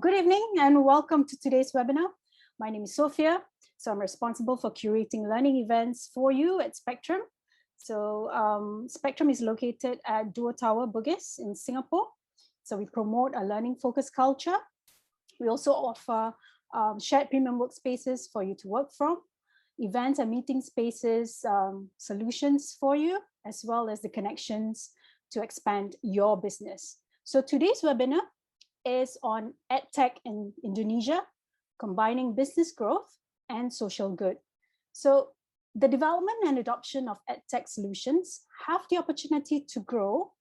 Good evening and welcome to today's webinar. My name is Sophia, so I'm responsible for curating learning events for you at Spectrum. So Spectrum is located at Duo Tower, Bugis in Singapore. So we promote a learning-focused culture. We also offer shared premium workspaces for you to work from, events and meeting spaces, solutions for you, as well as the connections to expand your business. So today's webinar is on EdTech in Indonesia, combining business growth and social good. So the development and adoption of EdTech solutions have the opportunity to grow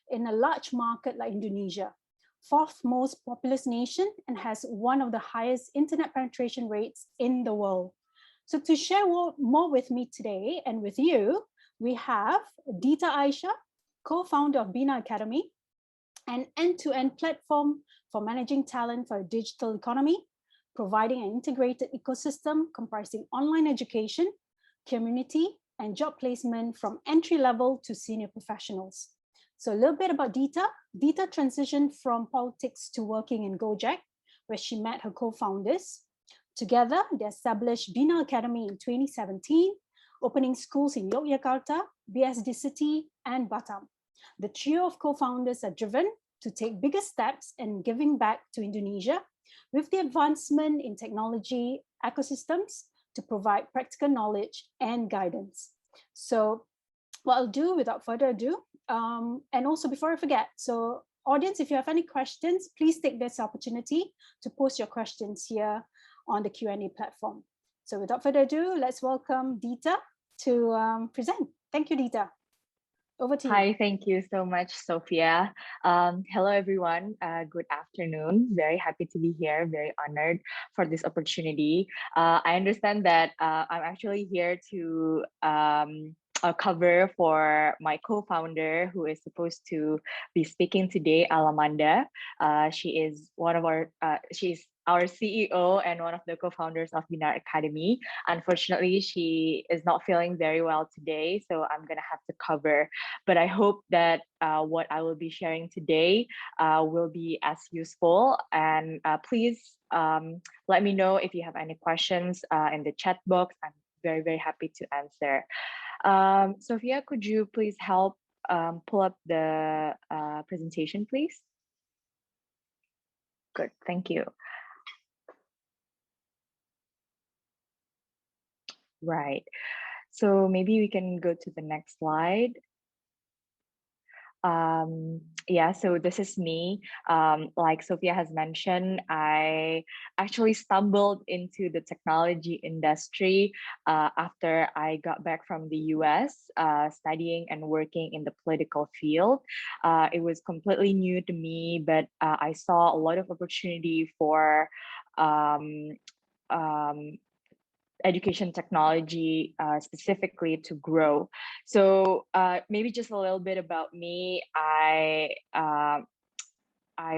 in a large market like Indonesia, fourth most populous nation and has one of the highest internet penetration rates in the world. So to share more with me today and with you, we have Dita Aisyah, co-founder of Binar Academy, an end-to-end platform for managing talent for a digital economy, providing an integrated ecosystem comprising online education, community, and job placement from entry level to senior professionals. So a little bit about Dita. Dita transitioned from politics to working in Gojek, where she met her co-founders. Together, they established Binar Academy in 2017, opening schools in Yogyakarta, BSD City, and Batam. The trio of co-founders are driven to take bigger steps in giving back to Indonesia with the advancement in technology ecosystems to provide practical knowledge and guidance. So what I'll do without further ado, and also before I forget, so audience, if you have any questions, please take this opportunity to post your questions here on the Q&A platform. So without further ado, let's welcome Dita to present. Thank you, Dita. Over to you. Hi, thank you so much, Sophia. Hello, everyone. Good afternoon. Very happy to be here. Very honored for this opportunity. I understand that I'm actually here to cover for my co-founder who is supposed to be speaking today, Alamanda. She is one of our, she's our CEO and one of the co-founders of Binar Academy. Unfortunately, she is not feeling very well today, so I'm gonna have to cover. But I hope that what I will be sharing today will be as useful. And please let me know if you have any questions in the chat box. I'm very, very happy to answer. Sophia, could you please help pull up the presentation, please? Good, thank you. Right, so maybe we can go to the next slide. Yeah, so this is me. Like Sophia has mentioned, I actually stumbled into the technology industry after I got back from the US, studying and working in the political field. It was completely new to me, but I saw a lot of opportunity for education technology specifically to grow. So maybe just a little bit about me. I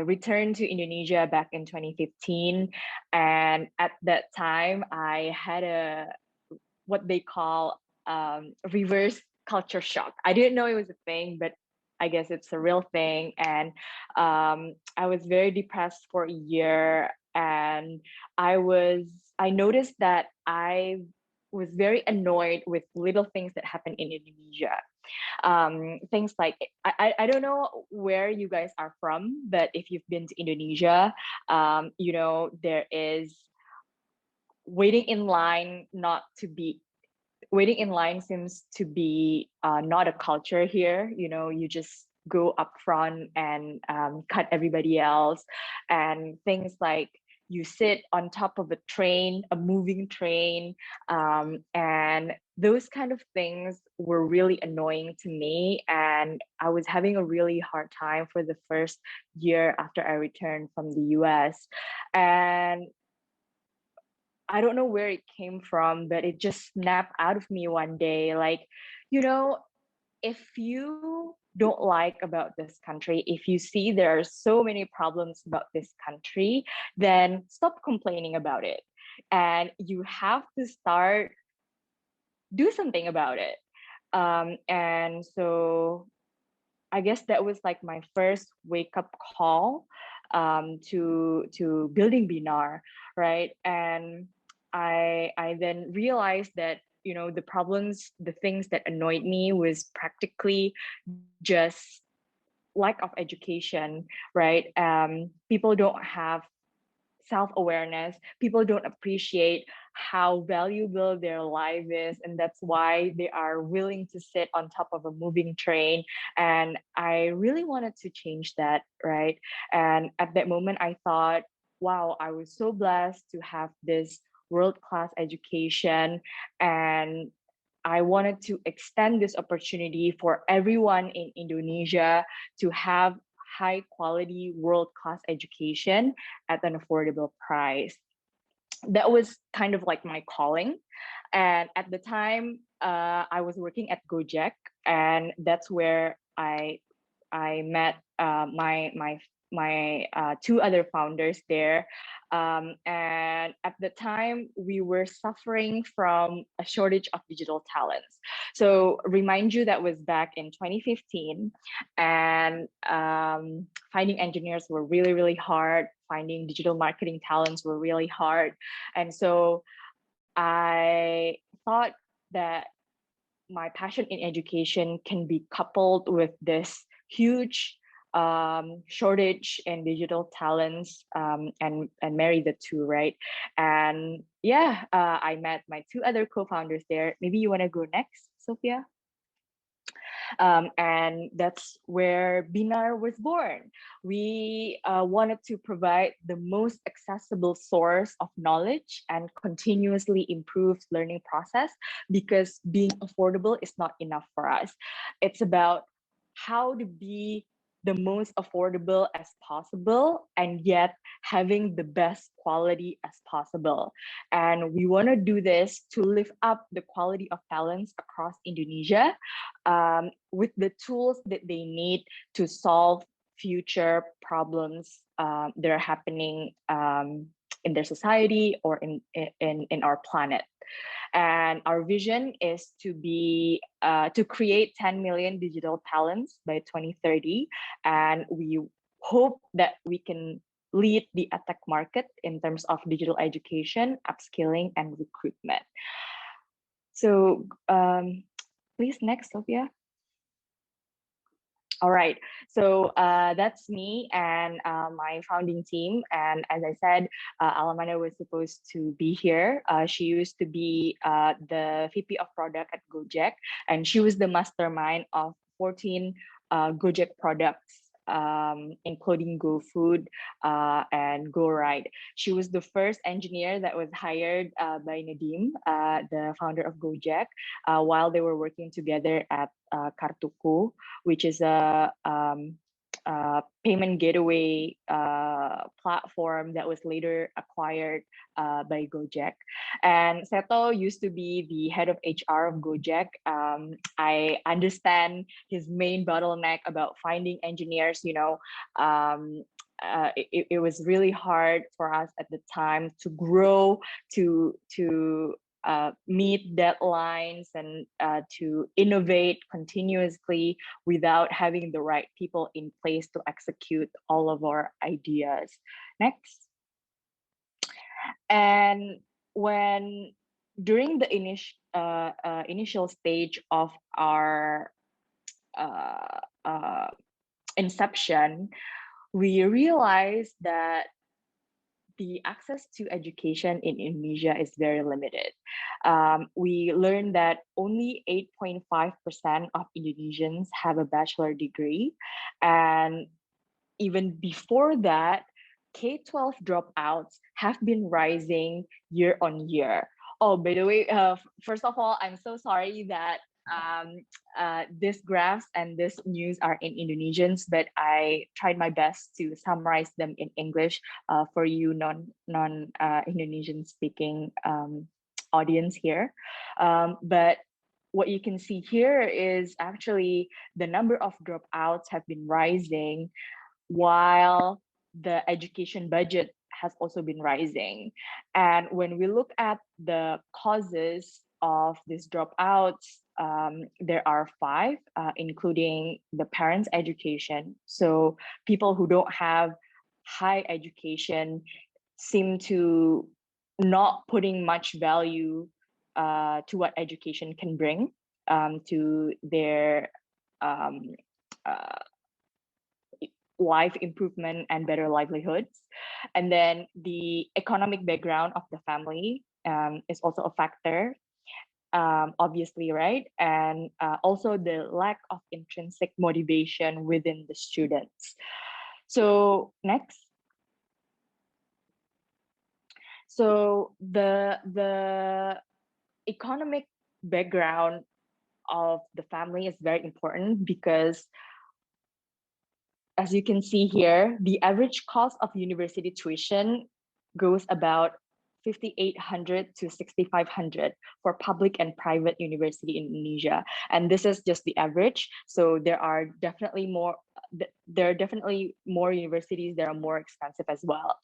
returned to Indonesia back in 2015, and at that time I had a what they call reverse culture shock. I didn't know it was a thing, but I guess it's a real thing. And I was very depressed for a year, and I noticed that I was very annoyed with little things that happen in Indonesia. Things like, I don't know where you guys are from, but if you've been to Indonesia, you know, there is waiting in line waiting in line seems to be not a culture here. You know, you just go up front and cut everybody else, and things like you sit on top of a train, a moving train, and those kind of things were really annoying to me. And I was having a really hard time for the first year after I returned from the US. And I don't know where it came from, but it just snapped out of me one day. Like, you know, if you don't like about this country, if you see there are so many problems about this country, then stop complaining about it. And you have to do something about it. And so I guess that was like my first wake up call. to building Binar, right? And I then realized that, you know, the problems, the things that annoyed me was practically just lack of education, right? People don't have self-awareness. People don't appreciate how valuable their life is, and that's why they are willing to sit on top of a moving train. And I really wanted to change that, right? And at that moment I thought, wow, I was so blessed to have this world-class education, and I wanted to extend this opportunity for everyone in Indonesia to have high quality world class education at an affordable price. That was kind of like my calling. And at the time, I was working at Gojek, and that's where I met my two other founders there. And at the time, we were suffering from a shortage of digital talents. So remind you, that was back in 2015, and finding engineers were really, really hard. Finding digital marketing talents were really hard. And so I thought that my passion in education can be coupled with this huge shortage in digital talents, and marry the two, right? And yeah, I met my two other co-founders there. Maybe you want to go next, Sophia? And that's where Binar was born. We wanted to provide the most accessible source of knowledge and continuously improve learning process, because being affordable is not enough for us. It's about how to be the most affordable as possible and yet having the best quality as possible. And we want to do this to lift up the quality of talents across Indonesia, with the tools that they need to solve future problems that are happening in their society or in our planet. And our vision is to create 10 million digital talents by 2030, and we hope that we can lead the EdTech market in terms of digital education, upskilling, and recruitment. So please, next, Sophia. All right, so that's me and my founding team. And as I said, Alamanda was supposed to be here. She used to be the VP of product at Gojek, and she was the mastermind of 14 Gojek products, including GoFood and GoRide. She was the first engineer that was hired by Nadim, the founder of Gojek, while they were working together at Kartuku, which is a payment gateway platform that was later acquired by Gojek. And Seto used to be the head of HR of Gojek. I understand his main bottleneck about finding engineers. You know, it was really hard for us at the time to grow, to meet deadlines, and to innovate continuously without having the right people in place to execute all of our ideas. Next. And when during the initial stage of our inception, we realized that the access to education in Indonesia is very limited. We learned that only 8.5% of Indonesians have a bachelor degree. And even before that, K-12 dropouts have been rising year on year. Oh, by the way, first of all, I'm so sorry that these graphs and this news are in Indonesians, but I tried my best to summarize them in English for you non Indonesian speaking audience here. But what you can see here is actually the number of dropouts have been rising, while the education budget has also been rising. And when we look at the causes of these dropouts, there are five, including the parents' education. So people who don't have high education seem to not putting much value to what education can bring to their um, uh, life improvement and better livelihoods. And then the economic background of the family is also a factor, obviously, right? And also the lack of intrinsic motivation within the students. So next. So the economic background of the family is very important because, as you can see here, the average cost of university tuition goes about 5,800 to 6,500 for public and private university in Indonesia, and this is just the average. So there are definitely more universities that are more expensive as well.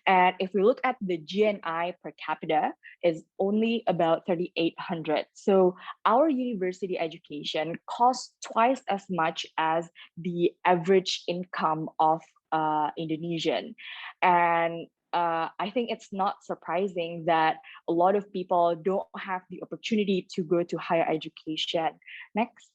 And if we look at the GNI per capita, is only about 3,800. So our university education costs twice as much as the average income of Indonesian. And I think it's not surprising that a lot of people don't have the opportunity to go to higher education. Next.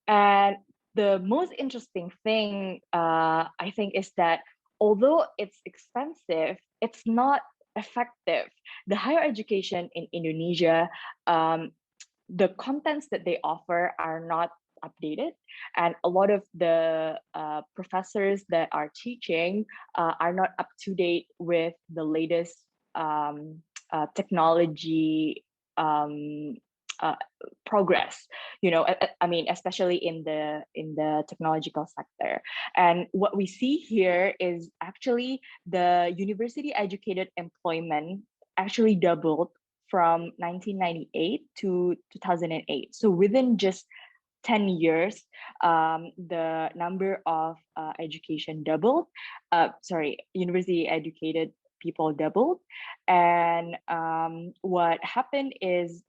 And the most interesting thing, I think, is that although it's expensive, it's not effective. The higher education in Indonesia, the contents that they offer are not updated, and a lot of the professors that are teaching are not up to date with the latest technology uh, progress. I mean, especially in the technological sector. And what we see here is actually the university educated employment actually doubled from 1998 to 2008. So within just 10 years, the number of university educated people doubled. And what happened is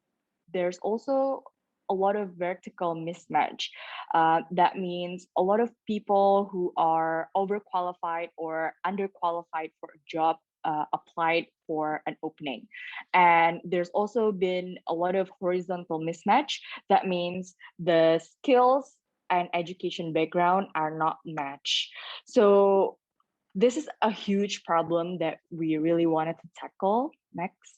there's also a lot of vertical mismatch. That means a lot of people who are overqualified or underqualified for a job applied for an opening. And there's also been a lot of horizontal mismatch. That means the skills and education background are not matched. So this is a huge problem that we really wanted to tackle. Next.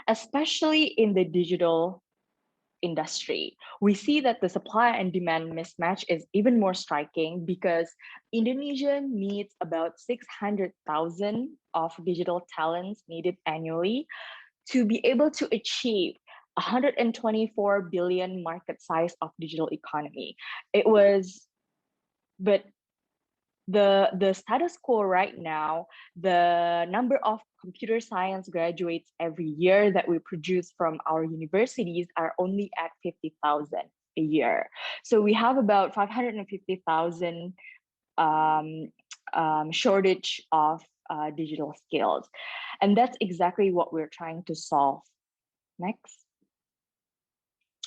Especially in the digital industry, we see that the supply and demand mismatch is even more striking because Indonesia needs about 600,000 of digital talents needed annually to be able to achieve 124 billion market size of digital economy. But the status quo right now, the number of computer science graduates every year that we produce from our universities are only at 50,000 a year. So we have about 550,000 shortage of digital skills. And that's exactly what we're trying to solve. Next.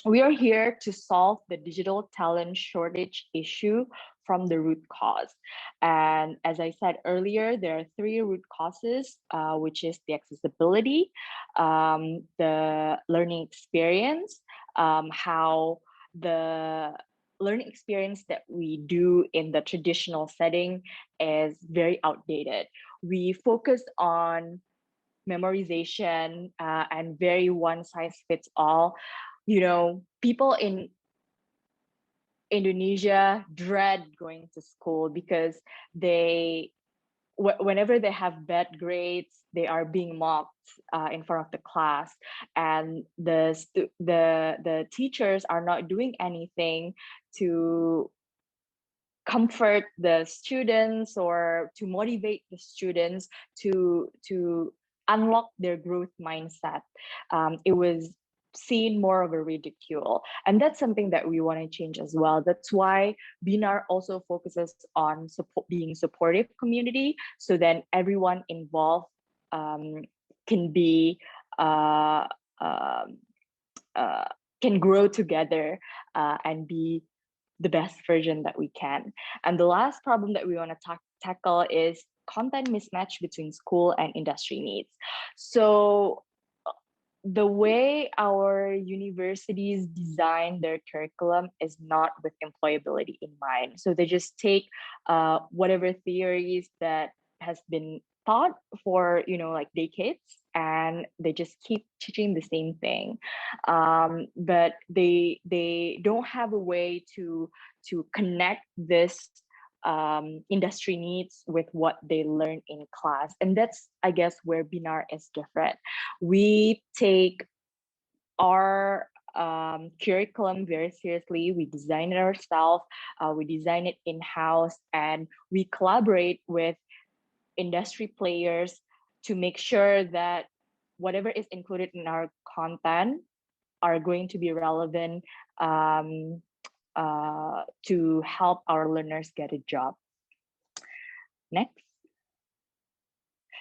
We are here to solve the digital talent shortage issue from the root cause. And as I said earlier, there are three root causes, which is the accessibility, the learning experience, how the learning experience that we do in the traditional setting is very outdated. We focus on memorization and very one size fits all. People in Indonesia dread going to school because whenever they have bad grades, they are being mocked in front of the class, and the teachers are not doing anything to comfort the students or to motivate the students to unlock their growth mindset. It was seen more of a ridicule, and that's something that we want to change as well. That's why Binar also focuses on being supportive community, so then everyone involved can be uh, uh, can grow together and be the best version that we can. And the last problem that we want to tackle is content mismatch between school and industry needs. So the way our universities design their curriculum is not with employability in mind. So they just take whatever theories that has been taught for, like decades, and they just keep teaching the same thing. But they don't have a way to connect this industry needs with what they learn in class. And that's, I guess, where Binar is different. We take our curriculum very seriously. We design it ourselves, we design it in-house, and we collaborate with industry players to make sure that whatever is included in our content are going to be relevant to help our learners get a job. Next.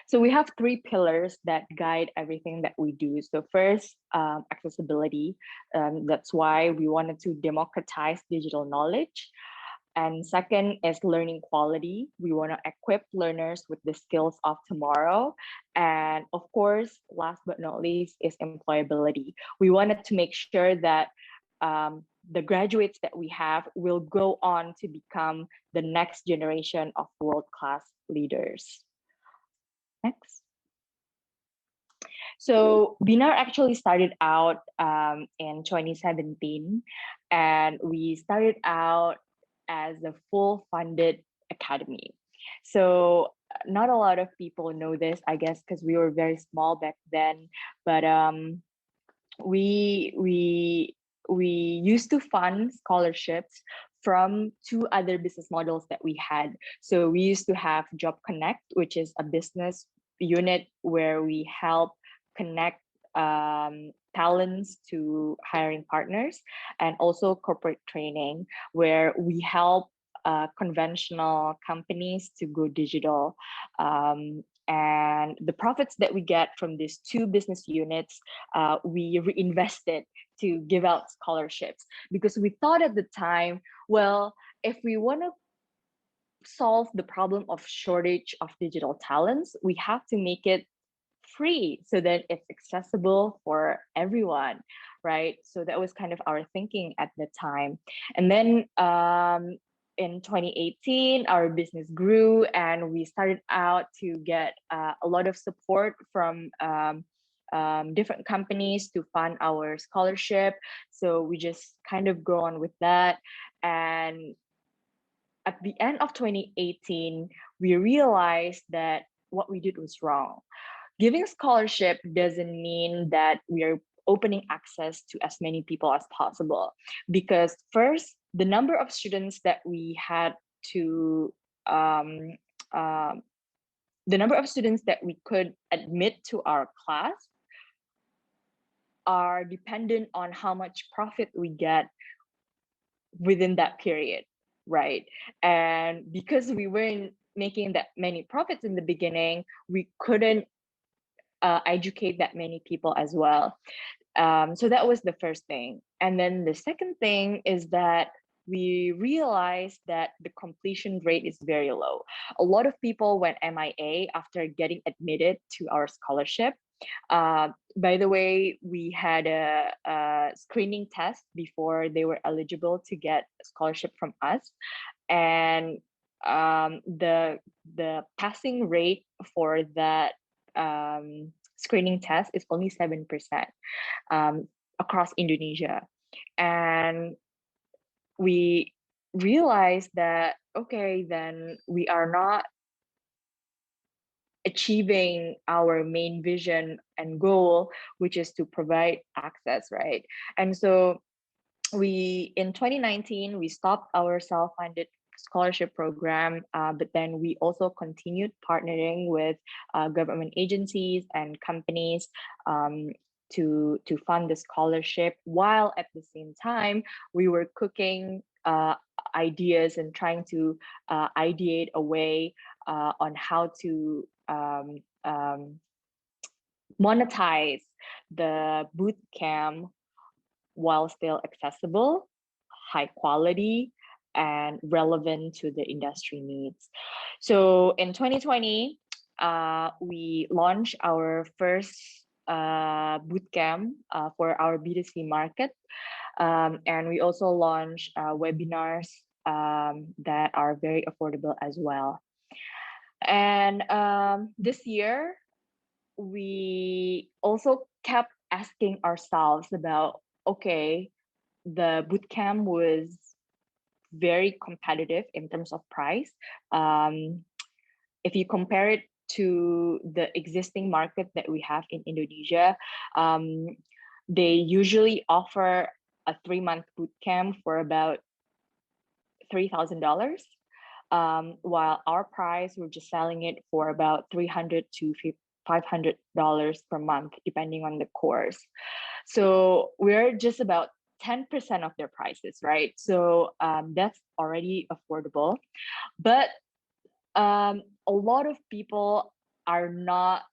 So we have three pillars that guide everything that we do. So first, accessibility. That's why we wanted to democratize digital knowledge. And second is learning quality. We want to equip learners with the skills of tomorrow. And of course, last but not least, is employability. We wanted to make sure that the graduates that we have will go on to become the next generation of world-class leaders. Next. So Binar actually started out in 2017, and we started out as a full funded academy. So not a lot of people know this, I guess, because we were very small back then, but we used to fund scholarships from two other business models that we had. So we used to have Job Connect, which is a business unit where we help connect talents to hiring partners, and also corporate training, where we help conventional companies to go digital. And the profits that we get from these two business units, we reinvested to give out scholarships, because we thought at the time, well, if we want to solve the problem of shortage of digital talents, we have to make it free so that it's accessible for everyone, right? So that was kind of our thinking at the time. And then in 2018, our business grew, and we started out to get a lot of support from different companies to fund our scholarship. So we just kind of go on with that. And at the end of 2018, we realized that what we did was wrong. Giving scholarship doesn't mean that we are opening access to as many people as possible, because first, the number of students that we had to the number of students that we could admit to our class are dependent on how much profit we get within that period, right? And because we weren't making that many profits in the beginning, we couldn't educate that many people as well. So that was the first thing. And then the second thing is that we realized that the completion rate is very low. A lot of people went MIA after getting admitted to our scholarship. By the way, we had a screening test before they were eligible to get a scholarship from us. And the passing rate for that screening test is only 7% across Indonesia. And we realized that, okay, then we are not achieving our main vision and goal, which is to provide access, right? And so in 2019, we stopped our self-funded scholarship program, but then we also continued partnering with government agencies and companies to fund the scholarship, while at the same time we were cooking ideas and trying to ideate a way on how to monetize the boot camp while still accessible, high quality, and relevant to the industry needs. So in 2020, we launched our first bootcamp for our B2C market. And we also launched webinars that are very affordable as well. And this year, we also kept asking ourselves about, okay, the bootcamp was very competitive in terms of price. If you compare it to the existing market that we have in Indonesia, they usually offer a 3-month bootcamp for about $3,000. While our price, we're just selling it for about $300 to $500 per month, depending on the course. So we're just about 10% of their prices, right? So that's already affordable. But a lot of people are not,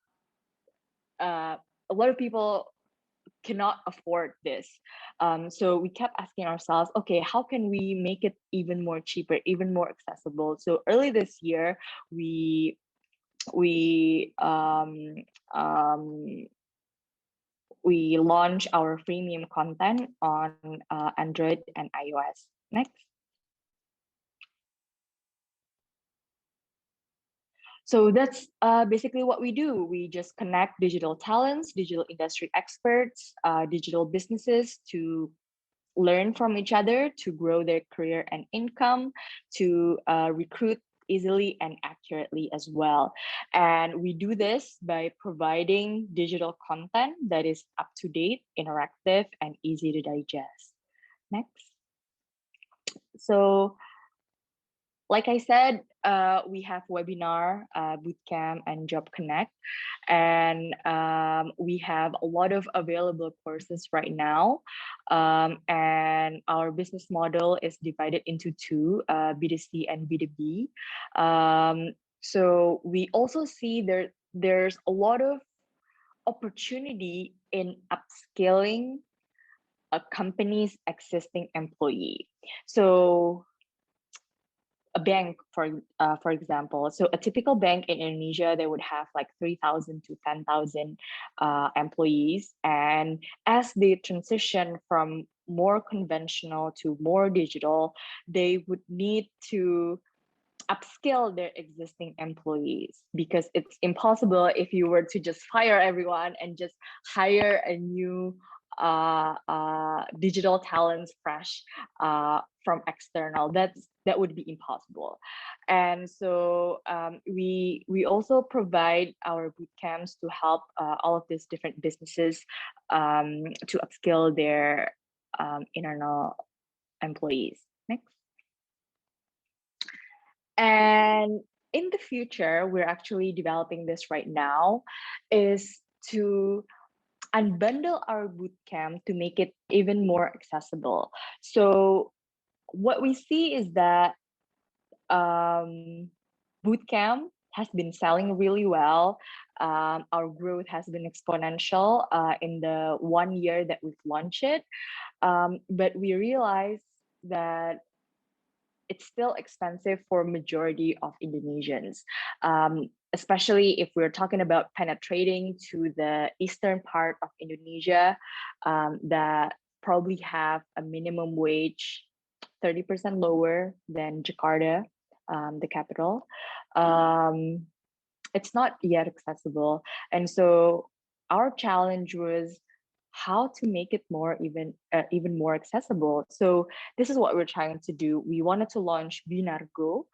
a lot of people cannot afford this. So we kept asking ourselves, okay, how can we make it even more cheaper, even more accessible? So early this year, we launched our freemium content on Android and iOS. Next. So that's basically what we do. We just connect digital talents, digital industry experts, digital businesses to learn from each other, to grow their career and income, to recruit easily and accurately as well. And we do this by providing digital content that is up to date, interactive, and easy to digest. Next. So, like I said, we have webinar, bootcamp, and job connect, and we have a lot of available courses right now. And our business model is divided into two, B2C and B2B. So we also see there's a lot of opportunity in upscaling a company's existing employee. So a bank, for example, so a typical bank in Indonesia, they would have like 3,000 to 10,000 employees, and as they transition from more conventional to more digital, they would need to upskill their existing employees, because it's impossible if you were to just fire everyone and just hire a new digital talents fresh from external. That would be impossible. And so we also provide our boot camps to help all of these different businesses to upskill their internal employees. Next. And in the future, we're actually developing this right now, is to unbundle our bootcamp to make it even more accessible. So what we see is that bootcamp has been selling really well. Our growth has been exponential in the 1 year that we've launched it. But we realized that it's still expensive for majority of Indonesians, especially if we're talking about penetrating to the eastern part of Indonesia that probably have a minimum wage 30% lower than Jakarta, the capital. It's not yet accessible. And so our challenge was how to make it even more accessible. So this is what we're trying to do. We wanted to launch Binar Go,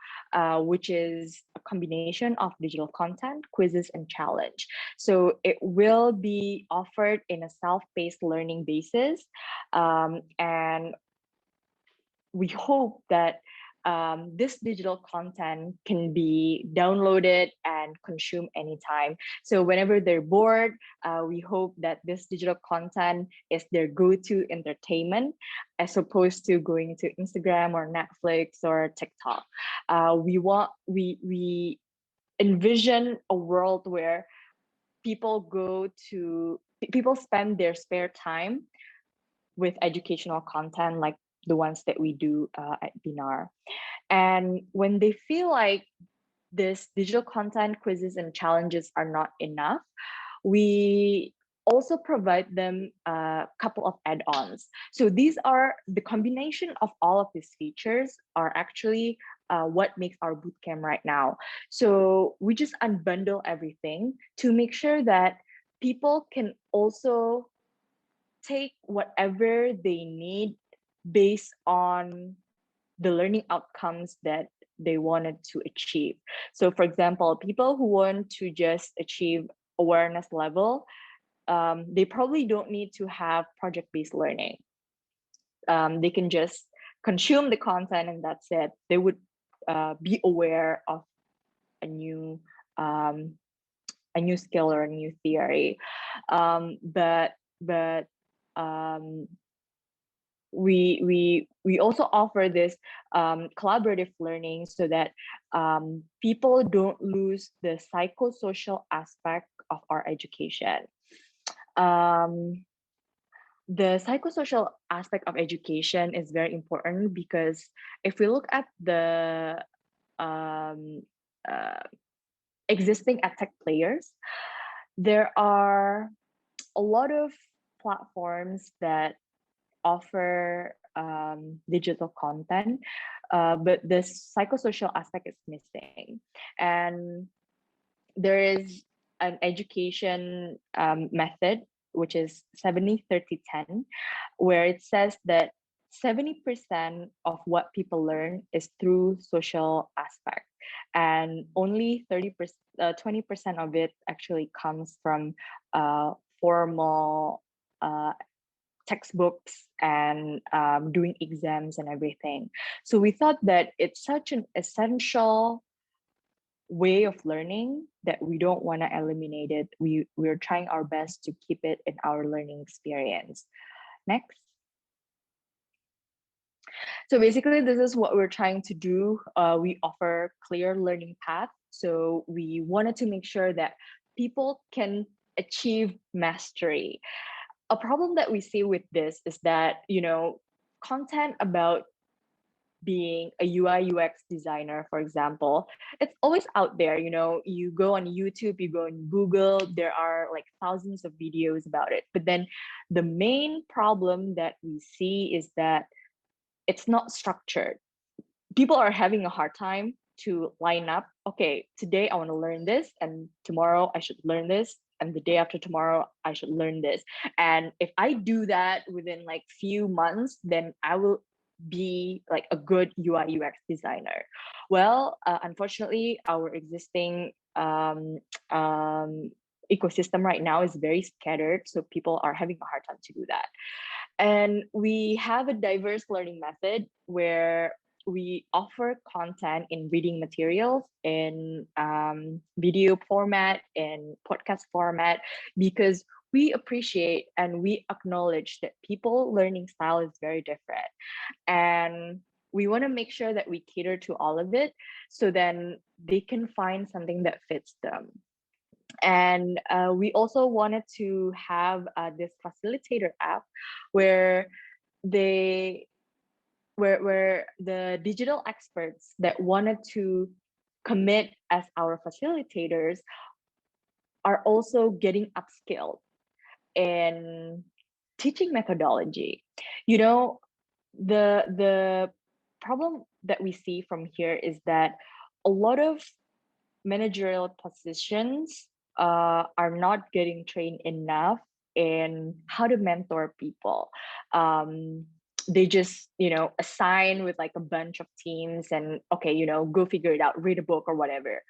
which is a combination of digital content, quizzes, and challenge. So it will be offered in a self-paced learning basis, and we hope that this digital content can be downloaded and consumed anytime. So whenever they're bored, we hope that this digital content is their go-to entertainment, as opposed to going to Instagram or Netflix or TikTok. We envision a world where people spend their spare time with educational content like the ones that we do at Binar. And when they feel like this digital content, quizzes, and challenges are not enough, we also provide them a couple of add-ons. So these are the combination of all of these features are actually what makes our bootcamp right now. So we just unbundle everything to make sure that people can also take whatever they need based on the learning outcomes that they wanted to achieve. So for example, people who want to just achieve awareness level, they probably don't need to have project-based learning. They can just consume the content and that's it. They would be aware of a new skill or a new theory. But we also offer this collaborative learning so that people don't lose the psychosocial aspect of our education. The psychosocial aspect of education is very important because if we look at the existing EdTech players, there are a lot of platforms that offer digital content, but the psychosocial aspect is missing. And there is an education method, which is 70-30-10, where it says that 70% of what people learn is through social aspect, and only 20% of it actually comes from formal textbooks and doing exams and everything. So we thought that it's such an essential way of learning that we don't want to eliminate it. We're trying our best to keep it in our learning experience. Next. So basically, this is what we're trying to do. We offer clear learning path. So we wanted to make sure that people can achieve mastery. A problem that we see with this is that, content about being a UI UX designer, for example, it's always out there. You go on YouTube, you go on Google, there are like thousands of videos about it. But then the main problem that we see is that it's not structured. People are having a hard time to line up. Okay, today I want to learn this, and tomorrow I should learn this, and the day after tomorrow I should learn this. And if I do that within like few months, then I will be like a good UI UX designer. Well, unfortunately, our existing ecosystem right now is very scattered, so people are having a hard time to do that. And we have a diverse learning method where we offer content in reading materials, in video format, in podcast format, because we appreciate and we acknowledge that people learning style is very different. And we want to make sure that we cater to all of it so then they can find something that fits them. And we also wanted to have this facilitator app where where the digital experts that wanted to commit as our facilitators are also getting upskilled in teaching methodology. The problem that we see from here is that a lot of managerial positions are not getting trained enough in how to mentor people. They just assign with like a bunch of teams and okay, go figure it out, read a book or whatever.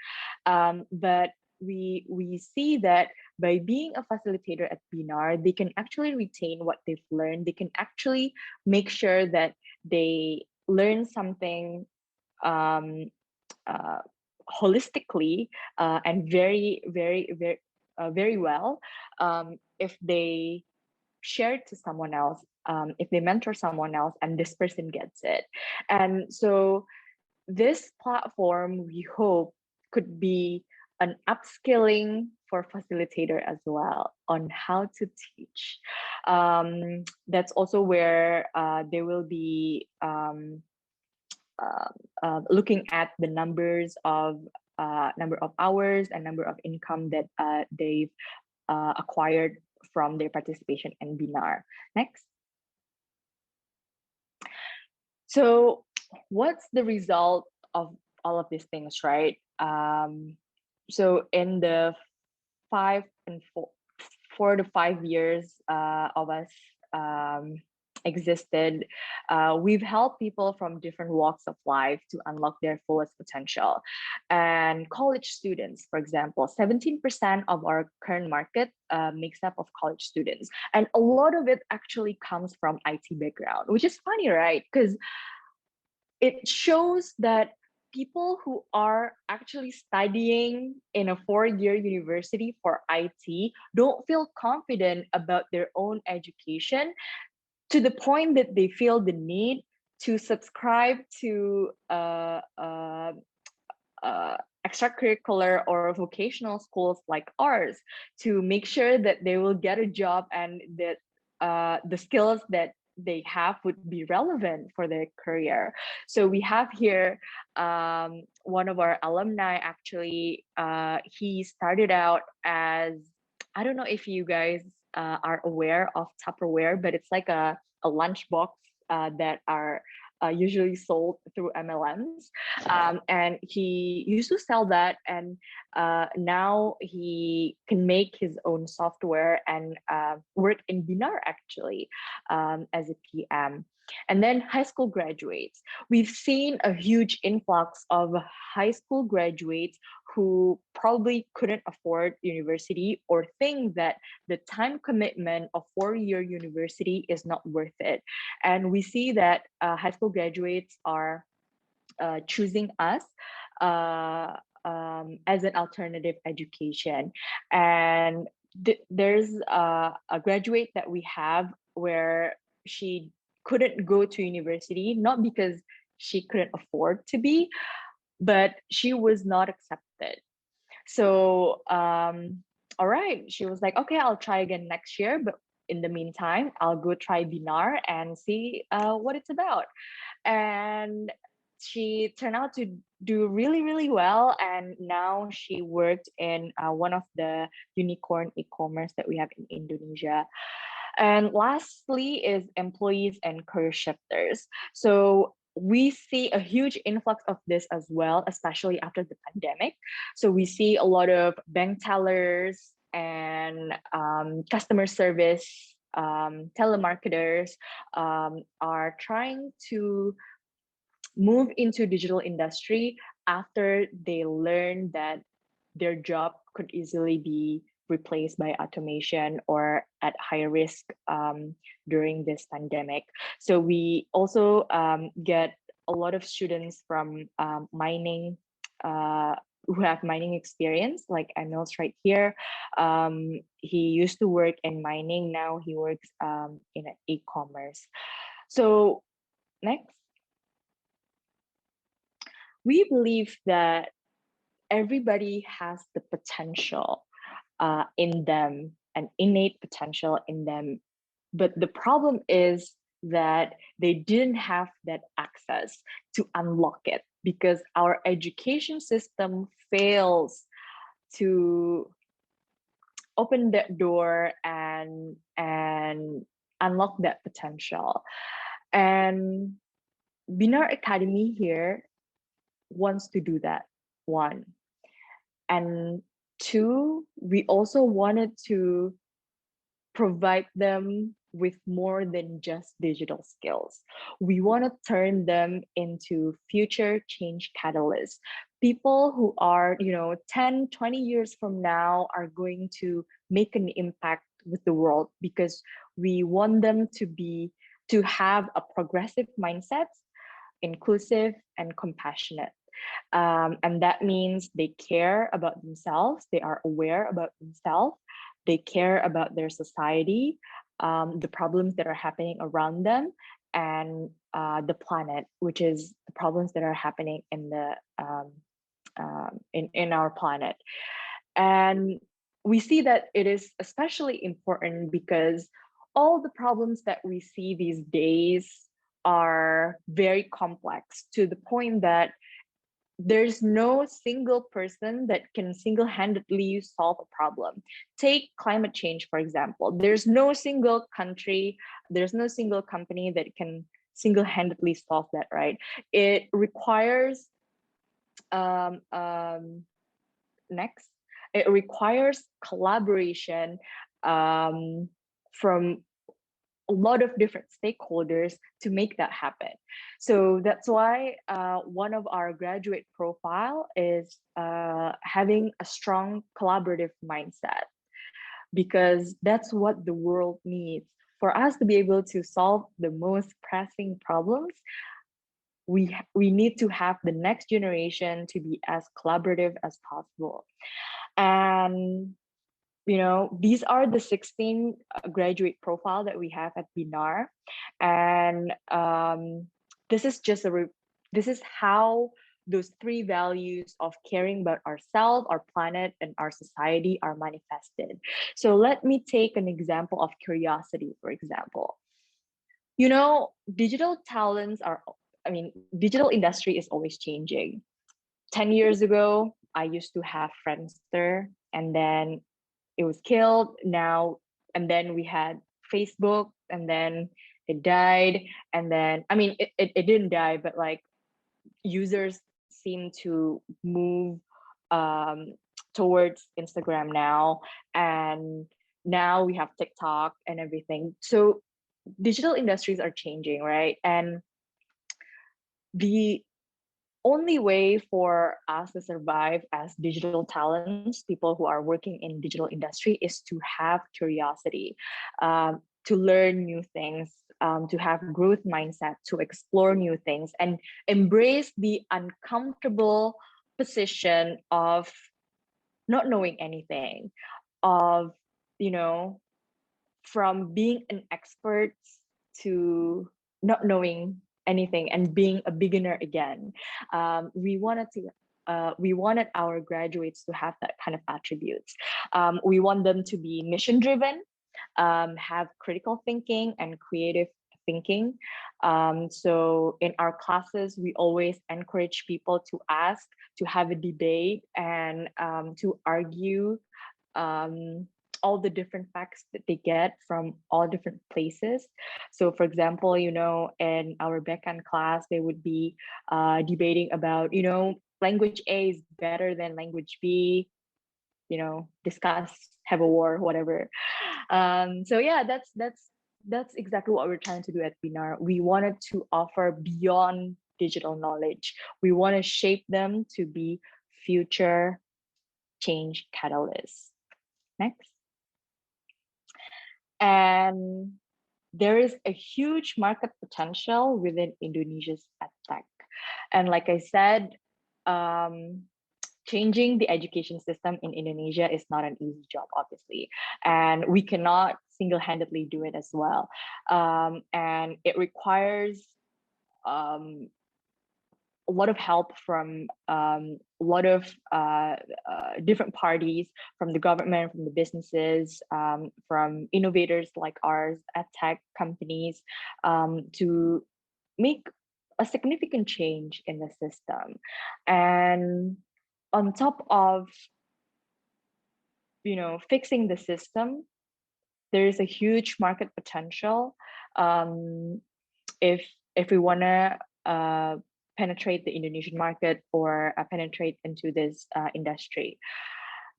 But we see that by being a facilitator at Binar, they can actually retain what they've learned. They can actually make sure that they learn something holistically and very, very, very, very well if they share it to someone else, if they mentor someone else and this person gets it. And so this platform, we hope, could be an upskilling for facilitator as well on how to teach. That's also where they will be looking at the number of hours and number of income that they've acquired from their participation in Binar. Next. So what's the result of all of these things, right? So in the 4 to 5 years of us existed, we've helped people from different walks of life to unlock their fullest potential. And college students, for example, 17% of our current market makes up of college students. And a lot of it actually comes from IT background, which is funny, right? Because it shows that people who are actually studying in a 4-year university for IT don't feel confident about their own education, to the point that they feel the need to subscribe to extracurricular or vocational schools like ours to make sure that they will get a job and that the skills that they have would be relevant for their career. So we have here one of our alumni, actually, he started out as, I don't know if you guys are aware of Tupperware, but it's like a lunchbox that are usually sold through MLMs. And he used to sell that, and now he can make his own software and work in Binar, actually, as a PM. And then high school graduates. We've seen a huge influx of high school graduates who probably couldn't afford university or think that the time commitment of 4-year university is not worth it. And we see that high school graduates are choosing us as an alternative education. And there's a graduate that we have where she couldn't go to university, not because she couldn't afford to be, but she was not accepted. So, all right, she was like, okay, I'll try again next year. But in the meantime, I'll go try Binar and see what it's about. And she turned out to do really, really well. And now she worked in one of the unicorn e-commerce that we have in Indonesia. And lastly is employees and career shifters. So we see a huge influx of this as well, especially after the pandemic. So we see a lot of bank tellers and customer service telemarketers are trying to move into digital industry after they learn that their job could easily be replaced by automation or at higher risk during this pandemic. So we also get a lot of students from mining who have mining experience, like Emil's right here. He used to work in mining, now he works in e-commerce. So next. We believe that everybody has the potential in them, an innate potential in them. But the problem is that they didn't have that access to unlock it because our education system fails to open that door and unlock that potential. And Binar Academy here wants to do that, one. And two, we also wanted to provide them with more than just digital skills. We want to turn them into future change catalysts. People who are, 10, 20 years from now are going to make an impact with the world because we want them to have a progressive mindset, inclusive and compassionate. And that means they care about themselves, they are aware about themselves, they care about their society, the problems that are happening around them, and the planet, which is the problems that are happening in the in our planet. And we see that it is especially important because all the problems that we see these days are very complex, to the point that there's no single person that can single-handedly solve a problem. Take climate change, for example. There's no single country, there's no single company that can single-handedly solve that, right? It requires next, it requires collaboration from a lot of different stakeholders to make that happen. So that's why one of our graduate profile is having a strong collaborative mindset, because that's what the world needs. For us to be able to solve the most pressing problems, we need to have the next generation to be as collaborative as possible. And these are the 16 graduate profile that we have at Binar. And this is just this is how those 3 values of caring about ourselves, our planet, and our society are manifested. So let me take an example of curiosity, for example. Digital talents digital industry is always changing. 10 years ago, I used to have Friendster, and then it was killed now, and then we had Facebook, and then it died, and then it didn't die, but like users seem to move towards Instagram now, and now we have TikTok and everything. So digital industries are changing, right? And the only way for us to survive as digital talents, people who are working in digital industry, is to have curiosity, to learn new things, to have growth mindset, to explore new things, and embrace the uncomfortable position of not knowing anything, of from being an expert to not knowing anything and being a beginner again. We wanted our graduates to have that kind of attributes. We want them to be mission driven, have critical thinking and creative thinking. So in our classes, we always encourage people to ask, to have a debate, and to argue all the different facts that they get from all different places. So for example, in our backend class, they would be debating about, language A is better than language B, discuss, have a war, whatever. So yeah, that's exactly what we're trying to do at Binar. We wanted to offer beyond digital knowledge. We want to shape them to be future change catalysts. Next. And there is a huge market potential within Indonesia's EdTech. And like I said, changing the education system in Indonesia is not an easy job, obviously. And we cannot single-handedly do it as well. And it requires a lot of help from a lot of different parties, from the government, from the businesses, from innovators like ours, EdTech companies, to make a significant change in the system. And on top of fixing the system, there is a huge market potential if we want to penetrate the Indonesian market, or penetrate into this industry.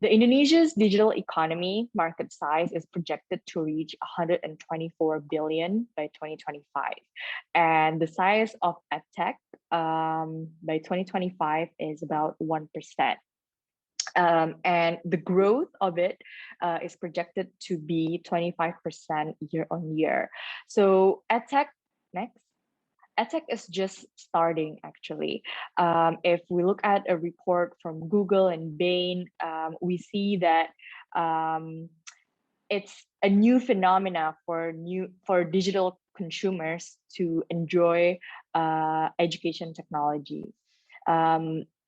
The Indonesia's digital economy market size is projected to reach 124 billion by 2025. And the size of EdTech by 2025 is about 1%. And the growth of it is projected to be 25% year on year. So EdTech, next. EdTech is just starting, actually. If we look at a report from Google and Bain, we see that it's a new phenomena for digital consumers to enjoy education technology.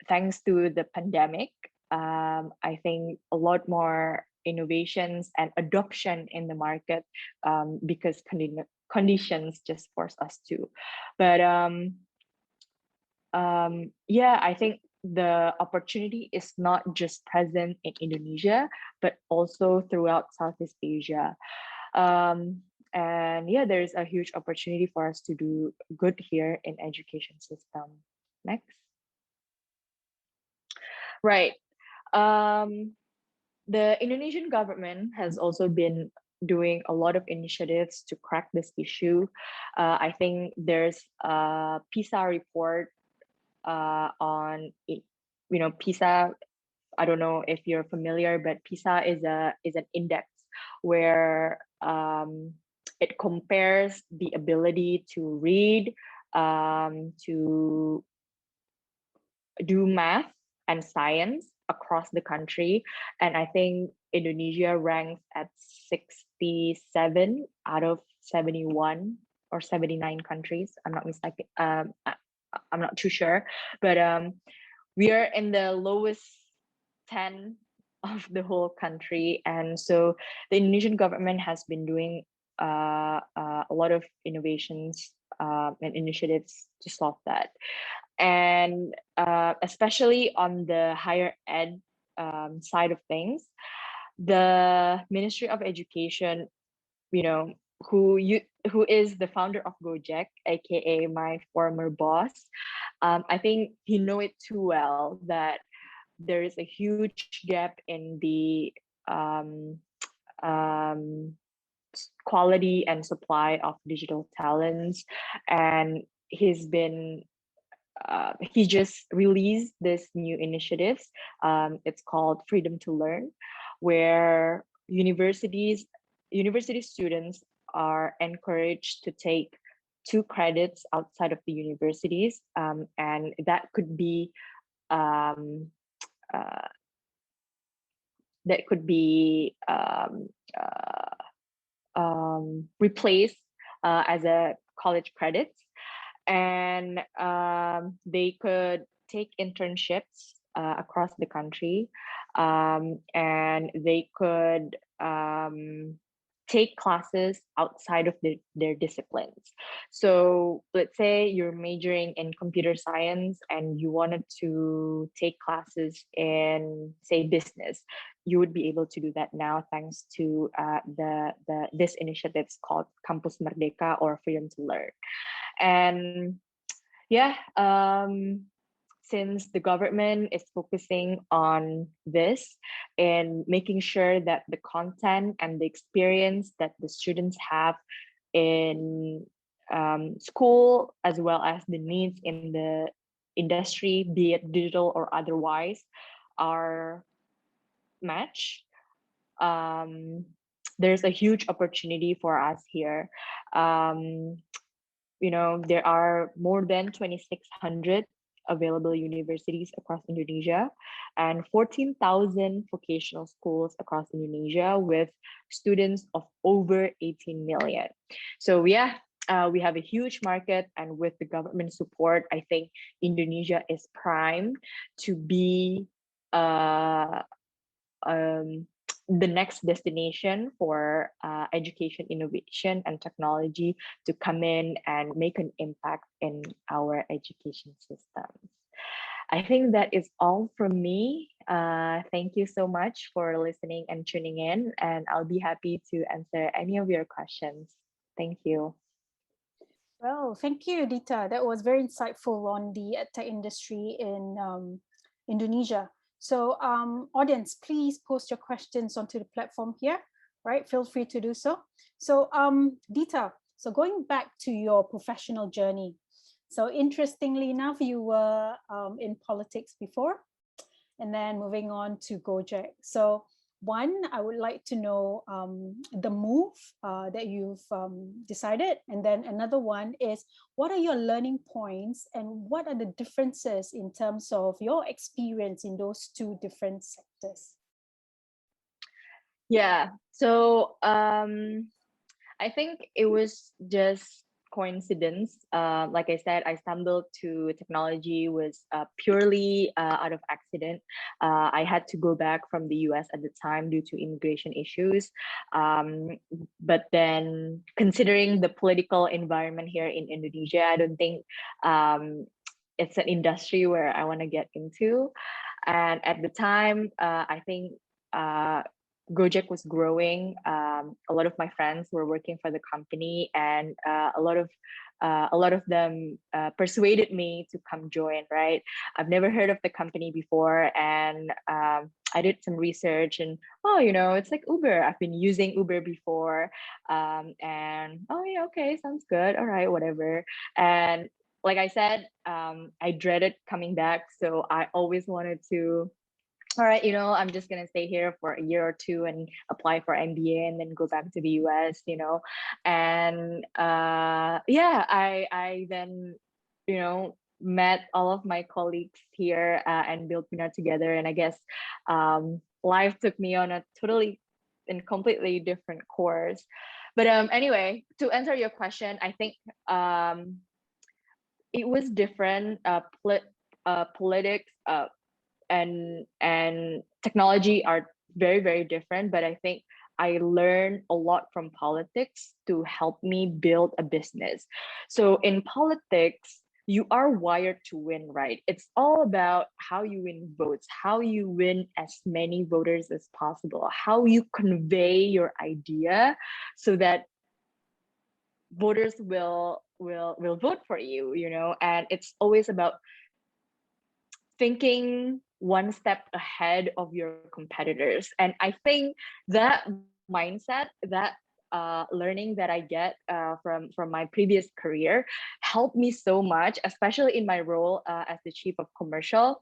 thanks to the pandemic, I think a lot more innovations and adoption in the market, because conditions just force us to. But yeah, I think the opportunity is not just present in Indonesia, but also throughout Southeast Asia. And yeah, there's a huge opportunity for us to do good here in education system. Next. Right. The Indonesian government has also been doing a lot of initiatives to crack this issue. I think there's a PISA report on, PISA. I don't know if you're familiar, but PISA is an index where it compares the ability to read, to do math and science across the country. And I think Indonesia ranks at 67 out of 71 or 79 countries. I'm not mistaken. I'm not too sure, but we are in the lowest 10 of the whole country. And so the Indonesian government has been doing a lot of innovations and initiatives to solve that. And especially on the higher ed side of things, the Ministry of Education, who is the founder of Gojek, aka my former boss, I think he know it too well that there is a huge gap in the quality and supply of digital talents, and he just released this new initiatives. It's called Freedom to Learn, where university students are encouraged to take 2 credits outside of the universities, and that could be replaced as a college credits, and they could take internships across the country, and they could take classes outside of their disciplines. So let's say you're majoring in computer science and you wanted to take classes in, say, business. You would be able to do that now thanks to this initiatives called Campus Merdeka or Freedom to Learn. And yeah, since the government is focusing on this and making sure that the content and the experience that the students have in school, as well as the needs in the industry, be it digital or otherwise, are matched, there's a huge opportunity for us here. There are more than 2,600 available universities across Indonesia and 14,000 vocational schools across Indonesia with students of over 18 million. So yeah, we have a huge market, and with the government support, I think Indonesia is primed to be the next destination for education, innovation, and technology to come in and make an impact in our education systems. I think that is all from me. Thank you so much for listening and tuning in, and I'll be happy to answer any of your questions. Thank you. Well, thank you, Dita. That was very insightful on the EdTech industry in Indonesia. So audience, please post your questions onto the platform here, right? Feel free to do so. So Dita, so going back to your professional journey. So interestingly enough, you were in politics before, and then moving on to Gojek. So one, I would like to know the move that you've decided. And then another one is, what are your learning points and what are the differences in terms of your experience in those 2 different sectors? Yeah, so I think it was just coincidence. Like I said, I stumbled to technology was purely out of accident. I had to go back from the US at the time due to immigration issues. But then, considering the political environment here in Indonesia, I don't think it's an industry where I want to get into. And at the time, I think Gojek was growing. A lot of my friends were working for the company, and a lot of them persuaded me to come join. Right, I've never heard of the company before, and I did some research, and it's like Uber. I've been using Uber before, and oh yeah, okay, sounds good. All right, whatever. And like I said, I dreaded coming back, so I always wanted to, all right, I'm just gonna stay here for a year or two and apply for MBA and then go back to the US, and yeah, I then met all of my colleagues here and built Binar together, and I guess life took me on a totally and completely different course. But anyway, to answer your question, I think it was different. Politics and technology are very, very different, but I think I learned a lot from politics to help me build a business. So in politics, you are wired to win, right? It's all about how you win votes, how you win as many voters as possible, how you convey your idea so that voters will vote for you, and it's always about thinking one step ahead of your competitors. And I think that mindset, that learning that I get from my previous career helped me so much, especially in my role as the chief of commercial,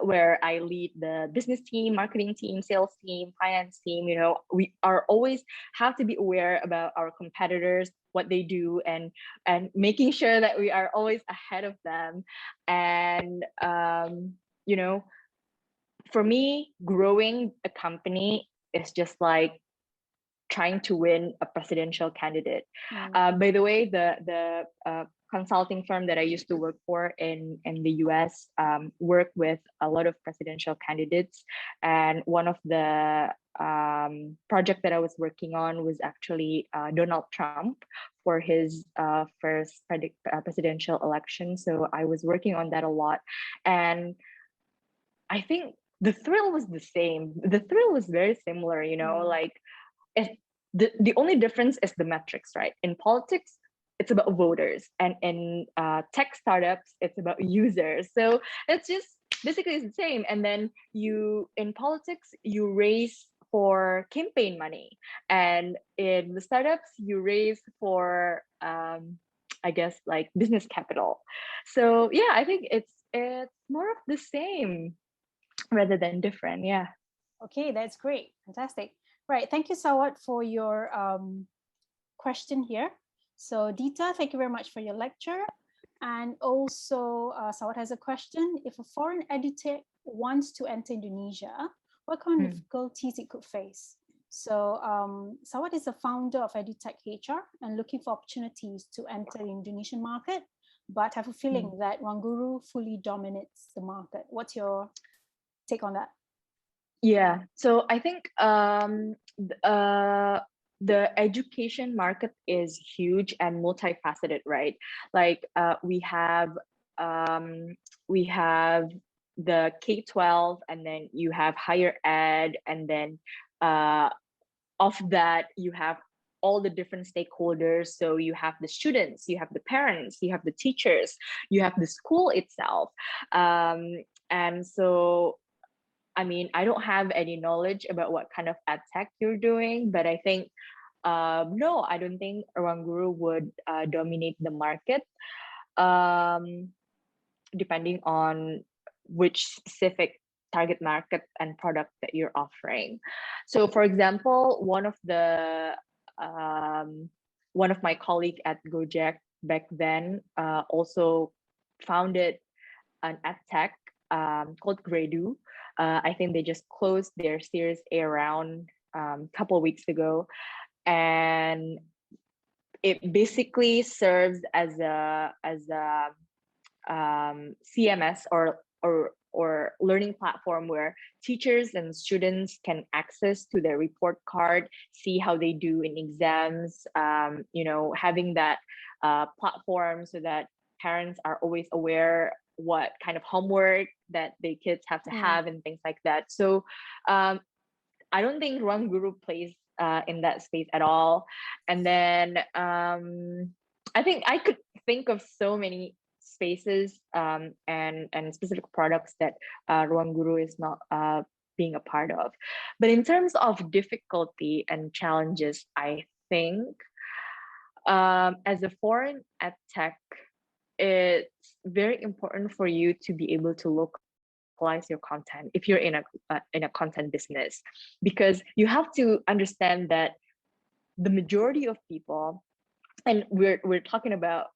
where I lead the business team, marketing team, sales team, finance team. We are always have to be aware about our competitors, what they do, and making sure that we are always ahead of them. And for me, growing a company is just like trying to win a presidential candidate. By the way, the consulting firm that I used to work for in the US worked with a lot of presidential candidates. And one of the project that I was working on was actually Donald Trump for his first presidential election. So I was working on that a lot. And I think the thrill was the same. The thrill was very similar, like the only difference is the metrics, right? In politics, it's about voters, and in tech startups, it's about users. So it's just basically the same. And then in politics, you raise for campaign money, and in the startups, you raise for I guess like business capital. So yeah, I think it's more of the same rather than different. Yeah. Okay, that's great. Fantastic. Right. Thank you, Sawat, for your question here. So Dita, thank you very much for your lecture. And also, Sawat has a question. If a foreign edutech wants to enter Indonesia, what kind of difficulties it could face? So Sawat is the founder of EdTech HR and looking for opportunities to enter the Indonesian market, but have a feeling that Wanguru fully dominates the market. What's your take on that? Yeah, so I think the education market is huge and multifaceted, right? Like we have the K-12, and then you have higher ed, and then of that you have all the different stakeholders. So you have the students, you have the parents, you have the teachers, you have the school itself, and so I mean, I don't have any knowledge about what kind of ad tech you're doing, but I think, no, I don't think Ruang would dominate the market, depending on which specific target market and product that you're offering. So for example, one of my colleague at Gojek back then also founded an ad tech called Gradu. I think they just closed their Series A round a couple of weeks ago, and it basically serves as a CMS or learning platform where teachers and students can access to their report card, see how they do in exams, having that platform so that parents are always aware what kind of homework that the kids have to have and things like that. So I don't think Ruang Guru plays in that space at all. And then I think I could think of so many spaces and specific products that Ruang Guru is not being a part of. But in terms of difficulty and challenges, I think as a foreign EdTech, it's very important for you to be able to localize your content if you're in a content business, because you have to understand that the majority of people, and we're talking about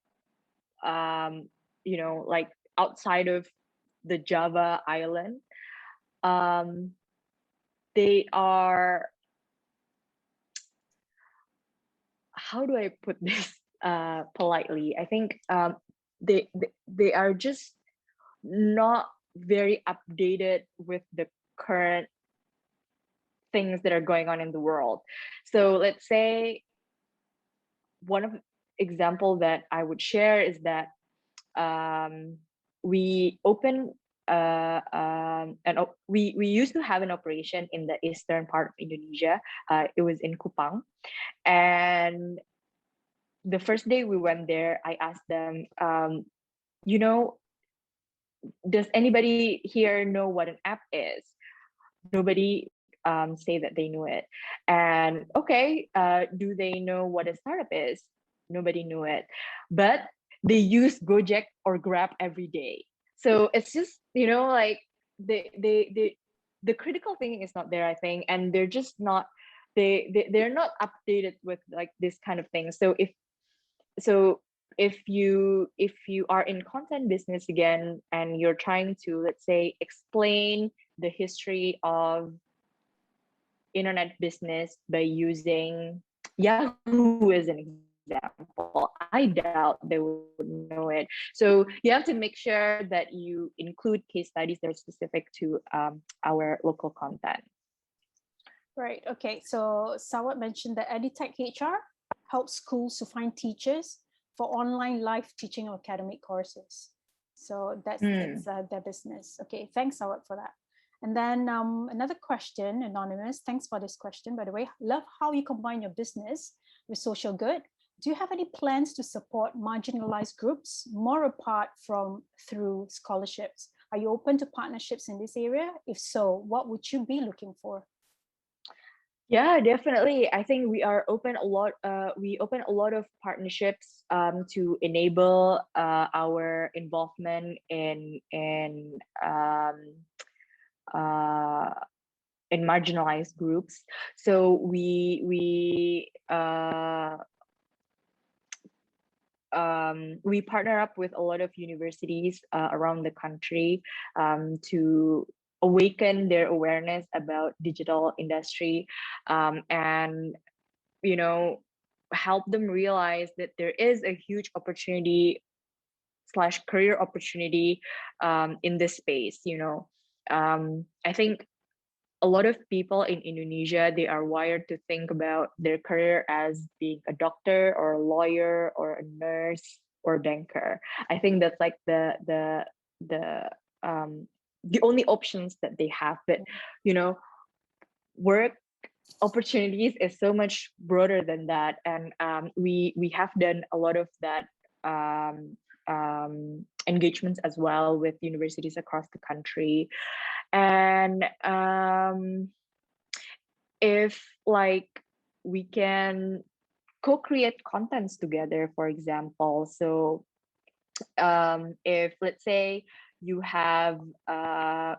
like outside of the Java island, they are, how do I put this politely? I think they are just not very updated with the current things that are going on in the world. So let's say one of the example that I would share is that we open we used to have an operation in the eastern part of Indonesia. It was in Kupang, and the first day we went there, I asked them, does anybody here know what an app is? Nobody say that they knew it. And okay, do they know what a startup is? Nobody knew it. But they use Gojek or Grab every day. So it's just, like the critical thinking is not there, I think, and they're just not, they're not updated with like this kind of thing. So if you are in content business again and you're trying to, let's say, explain the history of internet business by using Yahoo as an example, I doubt they would know it. So you have to make sure that you include case studies that are specific to our local content. Right. Okay. So Sawat mentioned that EdTech HR helps schools to find teachers for online live teaching of academic courses. So that's their business. Okay. Thanks, Sawat, for that. And then another question, anonymous. Thanks for this question, by the way. Love how you combine your business with social good. Do you have any plans to support marginalized groups more apart from through scholarships? Are you open to partnerships in this area? If so, what would you be looking for? Yeah, definitely. I think we are open a lot. We open a lot of partnerships to enable our involvement in marginalized groups. So we partner up with a lot of universities around the country to awaken their awareness about digital industry and help them realize that there is a huge opportunity / career opportunity in this space. I think a lot of people in Indonesia, they are wired to think about their career as being a doctor or a lawyer or a nurse or a banker. I think that's like the only options that they have. But work opportunities is so much broader than that, and we have done a lot of that engagements as well with universities across the country. And if like we can co-create contents together, for example. So if let's say you have a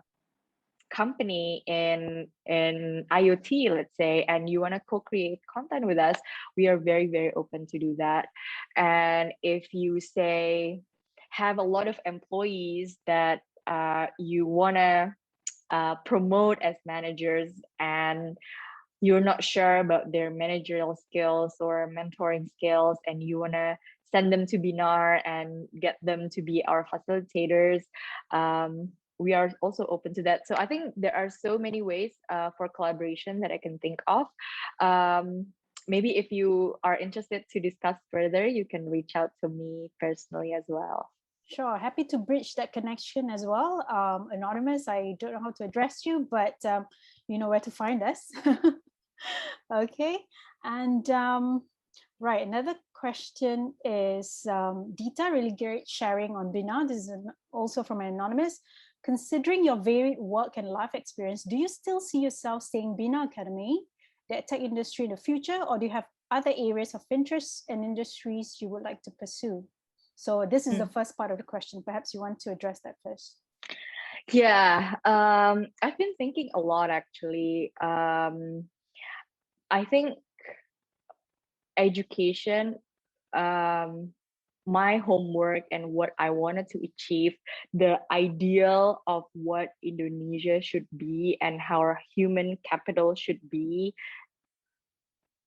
company in IoT, let's say, and you want to co-create content with us, we are very, very open to do that. And if you say have a lot of employees that you want to promote as managers, and you're not sure about their managerial skills or mentoring skills, and you want to send them to Binar and get them to be our facilitators, we are also open to that. So I think there are so many ways for collaboration that I can think of. Maybe if you are interested to discuss further, you can reach out to me personally as well. Sure, happy to bridge that connection as well. Anonymous, I don't know how to address you, but you know where to find us. Okay, and right, another question is Dita, really great sharing on Binar. This is also from an anonymous. Considering your varied work and life experience, do you still see yourself staying Binar Academy, the EdTech industry in the future, or do you have other areas of interest and industries you would like to pursue? So this is the first part of the question. Perhaps you want to address that first. Yeah, I've been thinking a lot actually. I think education, my homework and what I wanted to achieve, the ideal of what Indonesia should be and how our human capital should be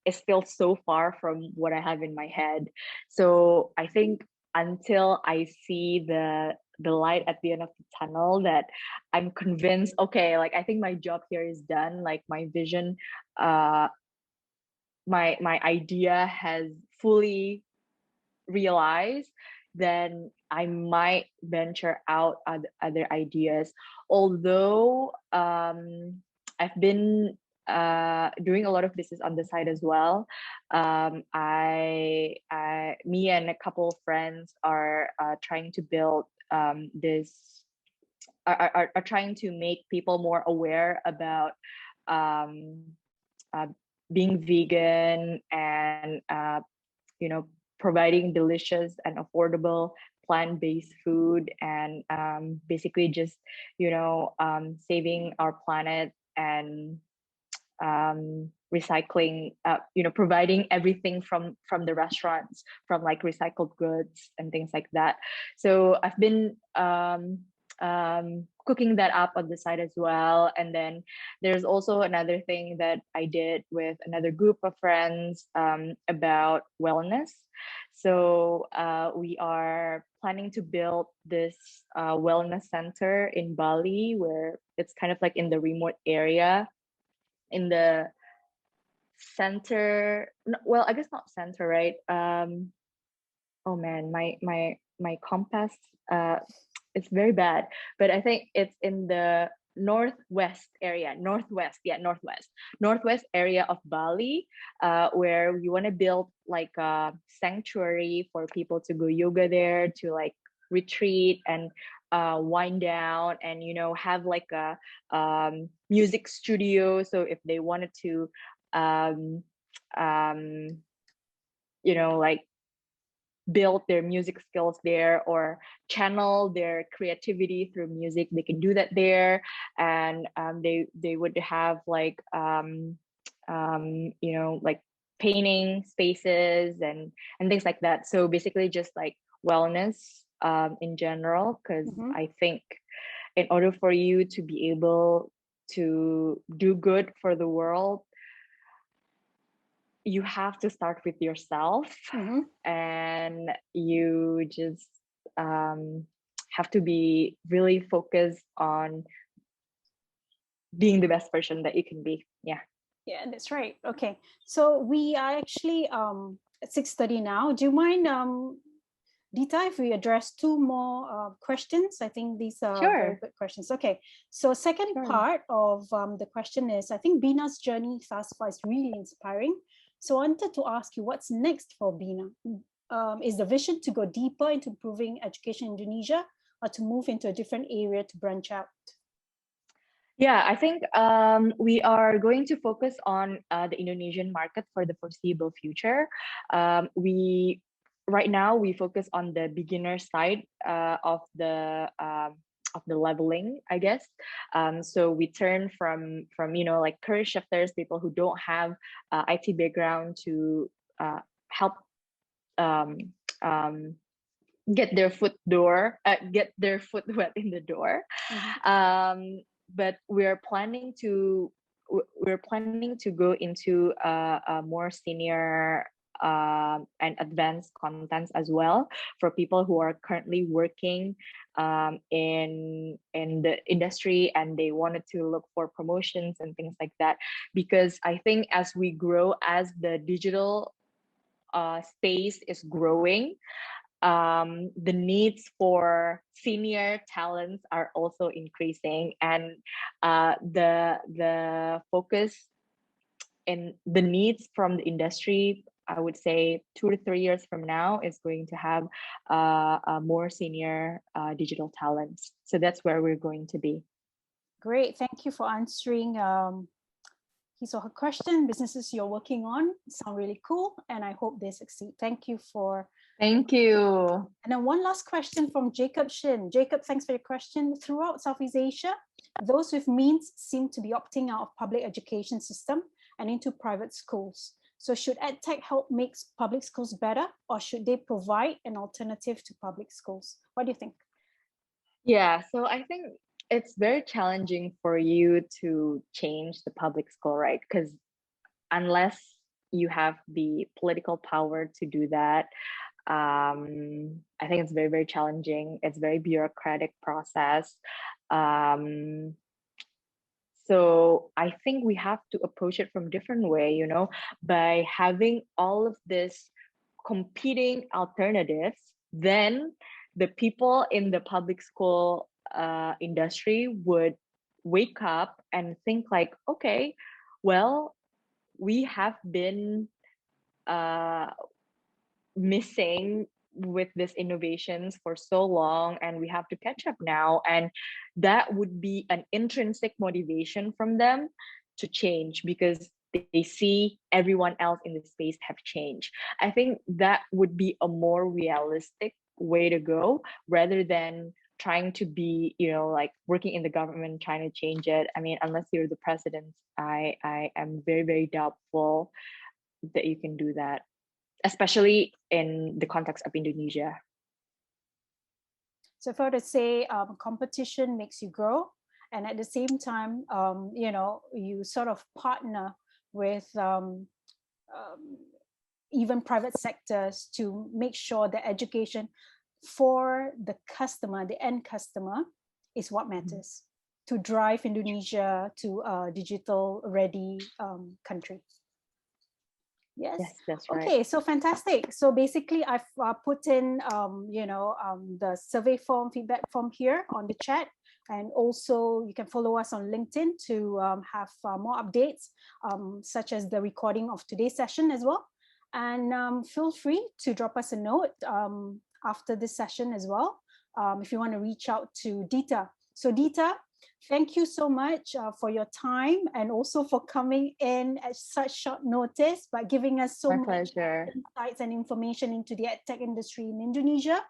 is still so far from what I have in my head. So I think until I see the light at the end of the tunnel, that I'm convinced, okay, like I think my job here is done, like my vision, my idea has fully realized, then I might venture out other ideas. Although I've been doing a lot of business on the side as well. Me and a couple of friends are trying to build are trying to make people more aware about um, uh, being vegan and you know, providing delicious and affordable plant-based food, and basically just, you know, saving our planet and recycling, you know, providing everything from the restaurants, from like recycled goods and things like that. So I've been cooking that up on the side as well. And then there's also another thing that I did with another group of friends about wellness. So we are planning to build this wellness center in Bali, where it's kind of like in the remote area, in the center. Well, I guess not center, right? Oh man, my compass it's very bad, but I think it's in the northwest area, northwest area of Bali, where we want to build like a sanctuary for people to go yoga there, to like retreat and wind down, and you know, have like a music studio. So if they wanted to um, you know, like build their music skills there or channel their creativity through music, they can do that there. And they would have like you know, like painting spaces and things like that. So basically just like wellness in general, because I think in order for you to be able to do good for the world, you have to start with yourself, and you just have to be really focused on being the best version that you can be. Yeah, that's right. Okay, so we are actually at 6:30 now. Do you mind, Dita, if we address two more questions? I think these are very good questions. Okay, so second part of the question is, I think Binar's journey thus far is really inspiring. So I wanted to ask you, what's next for Binar? Is the vision to go deeper into improving education in Indonesia, or to move into a different area to branch out? Yeah, I think we are going to focus on the Indonesian market for the foreseeable future. Right now we focus on the beginner side of the leveling, I guess. So we turn from you know, like career shifters, people who don't have IT background, to help get their foot wet in the door. But we're planning to we're planning to go into a more senior and advanced contents as well for people who are currently working in the industry and they wanted to look for promotions and things like that. Because I think as we grow, as the digital space is growing, the needs for senior talents are also increasing, and the focus and the needs from the industry, I would say 2 to 3 years from now, is going to have more senior digital talents. So that's where we're going to be. Great, thank you for answering his or her question. Businesses you're working on sound really cool, and I hope they succeed. Thank you for. Thank you. And then one last question from Jacob Shin. Jacob, thanks for your question. Throughout Southeast Asia, those with means seem to be opting out of public education system and into private schools. So should EdTech help make public schools better, or should they provide an alternative to public schools? What do you think? Yeah, so I think it's very challenging for you to change the public school, right? Because unless you have the political power to do that, I think it's very, very challenging. It's a very bureaucratic process. So I think we have to approach it from a different way, you know, by having all of this competing alternatives. Then the people in the public school industry would wake up and think like, okay, well, we have been missing with these innovations for so long, and we have to catch up now. And that would be an intrinsic motivation from them to change, because they see everyone else in the space have changed. I think that would be a more realistic way to go, rather than trying to be, you know, like working in the government trying to change it. I mean, unless you're the president, I am very, very doubtful that you can do that, especially in the context of Indonesia. So if I were to say competition makes you grow, and at the same time, you know, you sort of partner with even private sectors to make sure that education for the customer, the end customer, is what matters to drive Indonesia to a digital ready country. Yes, that's right. Okay, so fantastic. So basically, I've put in, you know, the survey form, feedback form here on the chat, and also you can follow us on LinkedIn to have more updates, such as the recording of today's session as well. And feel free to drop us a note after this session as well, if you want to reach out to Dita. So Dita, thank you so much for your time, and also for coming in at such short notice, but giving us so much insights and information into the EdTech industry in Indonesia.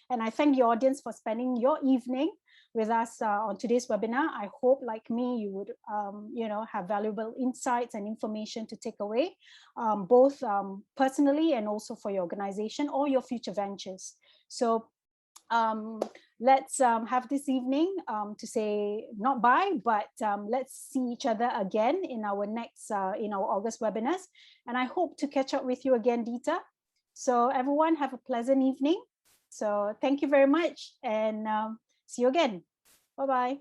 And I thank the audience for spending your evening with us on today's webinar. I hope, like me, you would you know, have valuable insights and information to take away, both personally and also for your organization or your future ventures. So let's have this evening to say not bye, but let's see each other again in our next in our August webinars, and I hope to catch up with you again, Dita. So everyone, have a pleasant evening. So thank you very much, and see you again. Bye bye.